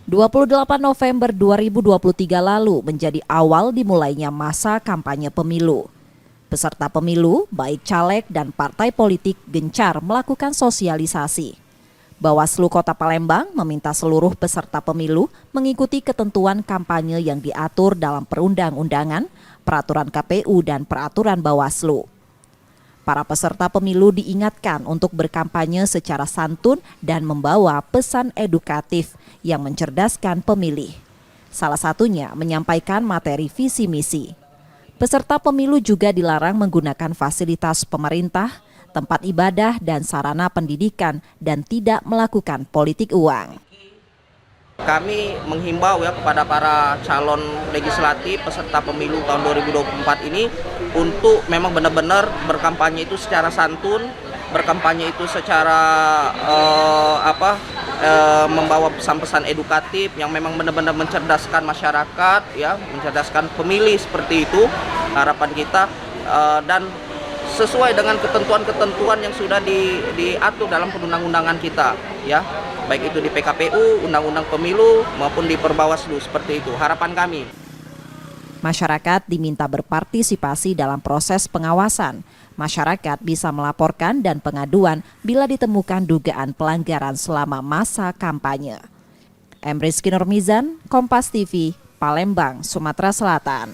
28 November 2023 lalu menjadi awal dimulainya masa kampanye pemilu. Peserta pemilu, baik caleg dan partai politik gencar melakukan sosialisasi. Bawaslu Kota Palembang meminta seluruh peserta pemilu mengikuti ketentuan kampanye yang diatur dalam perundang-undangan, peraturan KPU dan peraturan Bawaslu. Para peserta pemilu diingatkan untuk berkampanye secara santun dan membawa pesan edukatif yang mencerdaskan pemilih. Salah satunya menyampaikan materi visi misi. Peserta pemilu juga dilarang menggunakan fasilitas pemerintah, tempat ibadah dan sarana pendidikan dan tidak melakukan politik uang. Kami menghimbau kepada para calon legislatif peserta pemilu tahun 2024 ini untuk memang benar-benar berkampanye itu secara santun, berkampanye itu secara membawa pesan-pesan edukatif yang memang benar-benar mencerdaskan masyarakat, mencerdaskan pemilih seperti itu harapan kita, dan sesuai dengan ketentuan-ketentuan yang sudah diatur dalam perundang-undangan kita, baik itu di PKPU, Undang-Undang Pemilu maupun di Perbawaslu, seperti itu harapan kami. Masyarakat diminta berpartisipasi dalam proses pengawasan. Masyarakat bisa melaporkan dan pengaduan bila ditemukan dugaan pelanggaran selama masa kampanye. M. Rizky Nurmizan, Kompas TV, Palembang, Sumatera Selatan.